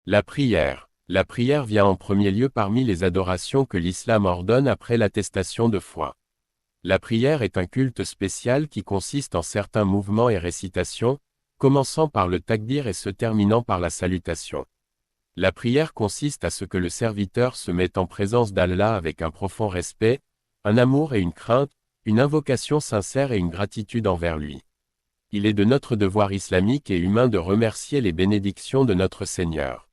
La prière. La prière vient en premier lieu parmi les adorations que l'islam ordonne après l'attestation de foi. La prière est un culte spécial qui consiste en certains mouvements et récitations, commençant par le takbir et se terminant par la salutation. La prière consiste à ce que le serviteur se mette en présence d'Allah avec un profond respect, un amour et une crainte, une invocation sincère et une gratitude envers lui. Il est de notre devoir islamique et humain de remercier les bénédictions de notre Seigneur.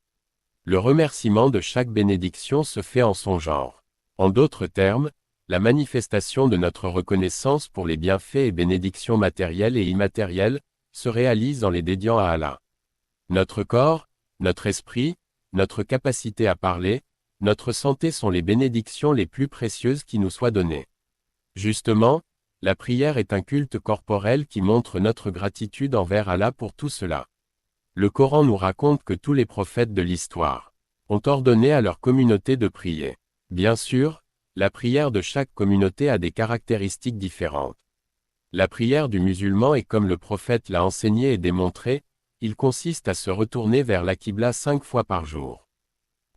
Le remerciement de chaque bénédiction se fait en son genre. En d'autres termes, la manifestation de notre reconnaissance pour les bienfaits et bénédictions matérielles et immatérielles se réalise en les dédiant à Allah. Notre corps, notre esprit, notre capacité à parler, notre santé sont les bénédictions les plus précieuses qui nous soient données. Justement, la prière est un culte corporel qui montre notre gratitude envers Allah pour tout cela. Le Coran nous raconte que tous les prophètes de l'histoire ont ordonné à leur communauté de prier. Bien sûr, la prière de chaque communauté a des caractéristiques différentes. La prière du musulman est comme le prophète l'a enseigné et démontré, il consiste à se retourner vers la Qibla 5 fois par jour.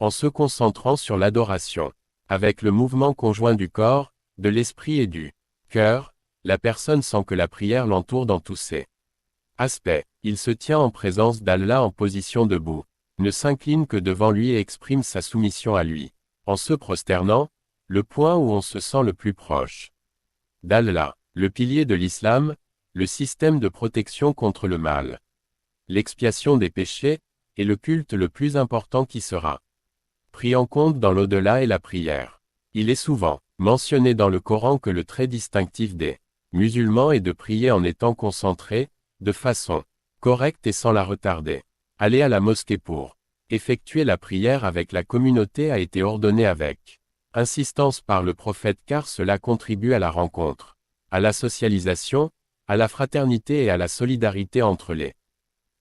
En se concentrant sur l'adoration, avec le mouvement conjoint du corps, de l'esprit et du cœur, la personne sent que la prière l'entoure dans tous ses aspects. Il se tient en présence d'Allah en position debout, ne s'incline que devant lui et exprime sa soumission à lui. En se prosternant, le point où on se sent le plus proche d'Allah, le pilier de l'islam, le système de protection contre le mal, l'expiation des péchés, et le culte le plus important qui sera pris en compte dans l'au-delà est la prière. Il est souvent mentionné dans le Coran que le trait distinctif des musulmans est de prier en étant concentrés, de façon correcte et sans la retarder. Aller à la mosquée pour effectuer la prière avec la communauté a été ordonné avec insistance par le prophète car cela contribue à la rencontre, à la socialisation, à la fraternité et à la solidarité entre les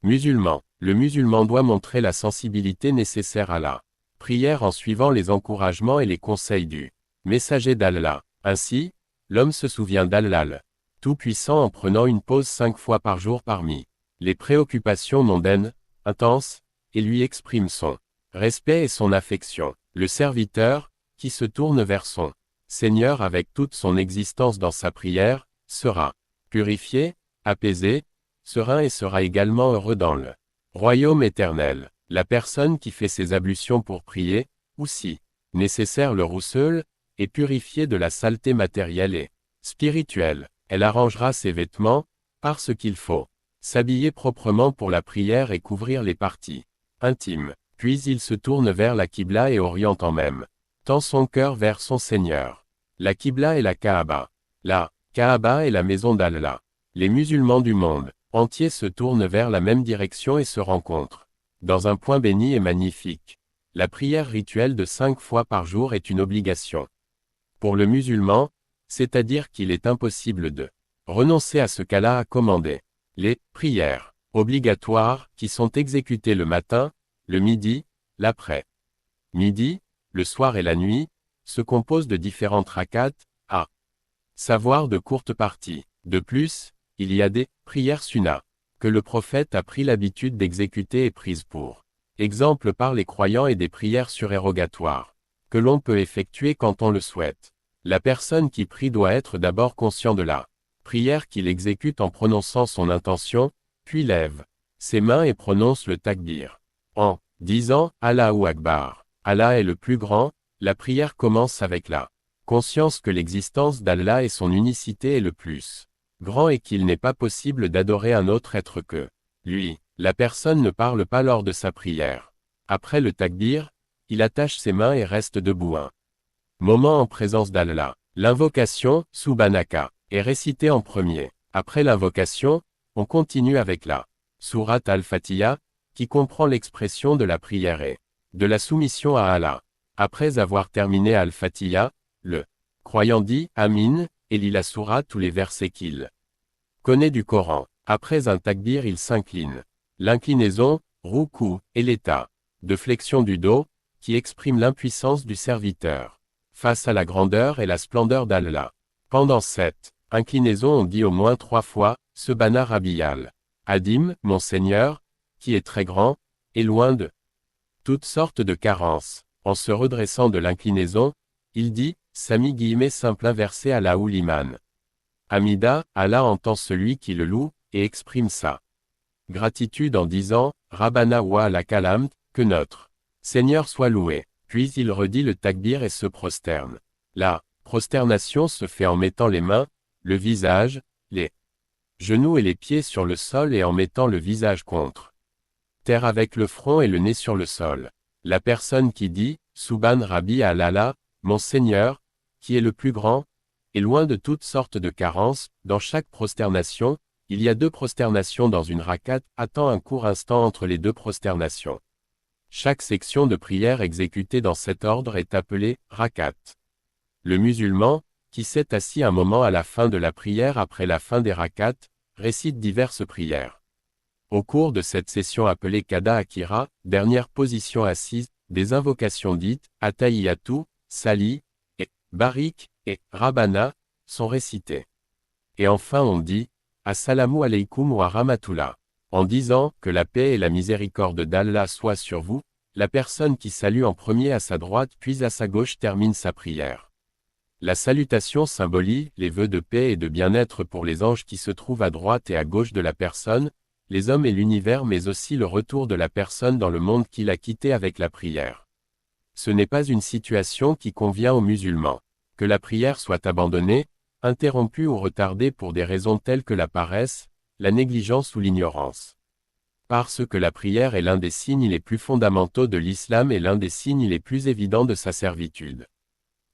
musulmans. Le musulman doit montrer la sensibilité nécessaire à la prière en suivant les encouragements et les conseils du messager d'Allah. Ainsi, l'homme se souvient d'Allah le Tout-Puissant en prenant une pause 5 fois par jour parmi les préoccupations mondaines, intenses, et lui exprime son respect et son affection. Le serviteur, qui se tourne vers son Seigneur avec toute son existence dans sa prière, sera purifié, apaisé, serein et sera également heureux dans le royaume éternel. La personne qui fait ses ablutions pour prier, ou si nécessaire le rousseul, est purifiée de la saleté matérielle et spirituelle. Elle arrangera ses vêtements, parce qu'il faut s'habiller proprement pour la prière et couvrir les parties intimes. Puis il se tourne vers la Qibla et oriente en même temps son cœur vers son Seigneur. La Qibla est la Kaaba. La Kaaba est la maison d'Allah. Les musulmans du monde entier se tournent vers la même direction et se rencontrent dans un point béni et magnifique. La prière rituelle de 5 fois par jour est une obligation pour le musulman, c'est-à-dire qu'il est impossible de renoncer à ce qu'Allah a commandé. Les prières obligatoires, qui sont exécutées le matin, le midi, l'après-midi, le soir et la nuit, se composent de différentes rakats, à savoir de courtes parties. De plus, il y a des prières sunnah, que le prophète a pris l'habitude d'exécuter et prises pour exemple par les croyants et des prières surérogatoires, que l'on peut effectuer quand on le souhaite. La personne qui prie doit être d'abord conscient de la prière qu'il exécute en prononçant son intention, puis lève ses mains et prononce le takbir. En disant « Allahu Akbar », Allah est le plus grand, la prière commence avec la conscience que l'existence d'Allah et son unicité est le plus grand et qu'il n'est pas possible d'adorer un autre être que lui. La personne ne parle pas lors de sa prière. Après le takbir, il attache ses mains et reste debout un moment en présence d'Allah. L'invocation, Subhanaka, est récitée en premier. Après l'invocation, on continue avec la sourate al-Fatiha, qui comprend l'expression de la prière et de la soumission à Allah. Après avoir terminé al-Fatiha, le croyant dit « Amin » et lit la sourate ou les versets qu'il connaît du Coran. Après un takbir il s'incline. L'inclinaison, ruku, est l'état de flexion du dos, qui exprime l'impuissance du serviteur face à la grandeur et la splendeur d'Allah. Pendant cette inclinaison on dit au moins 3 fois, Subhana Rabbiyal Adim, mon Seigneur, qui est très grand, est loin de toutes sortes de carences. En se redressant de l'inclinaison, il dit, Sami simple inversé Allah ou l'iman. Hamida, Allah entend celui qui le loue, et exprime sa gratitude en disant, Rabbana wa la kalam, que notre Seigneur soit loué. Puis il redit le takbir et se prosterne. La prosternation se fait en mettant les mains, le visage, les genoux et les pieds sur le sol et en mettant le visage contre terre avec le front et le nez sur le sol. La personne qui dit, Subhan Rabbi al-Allah, mon Seigneur, qui est le plus grand, est loin de toutes sortes de carences. Dans chaque prosternation, il y a 2 prosternations dans une rakat, attend un court instant entre les 2 prosternations. Chaque section de prière exécutée dans cet ordre est appelée rakat. Le musulman, qui s'est assis un moment à la fin de la prière après la fin des rakats, récite diverses prières. Au cours de cette session appelée Kada Akira, dernière position assise, des invocations dites, Atahiyyatu, Sali, et Barik, et Rabbana, sont récitées. Et enfin on dit, Assalamu alaykum wa rahmatullah. En disant que la paix et la miséricorde d'Allah soient sur vous, la personne qui salue en premier à sa droite puis à sa gauche termine sa prière. La salutation symbolise les vœux de paix et de bien-être pour les anges qui se trouvent à droite et à gauche de la personne, les hommes et l'univers mais aussi le retour de la personne dans le monde qu'il a quitté avec la prière. Ce n'est pas une situation qui convient aux musulmans. Que la prière soit abandonnée, interrompue ou retardée pour des raisons telles que la paresse, la négligence ou l'ignorance. Parce que la prière est l'un des signes les plus fondamentaux de l'islam et l'un des signes les plus évidents de sa servitude.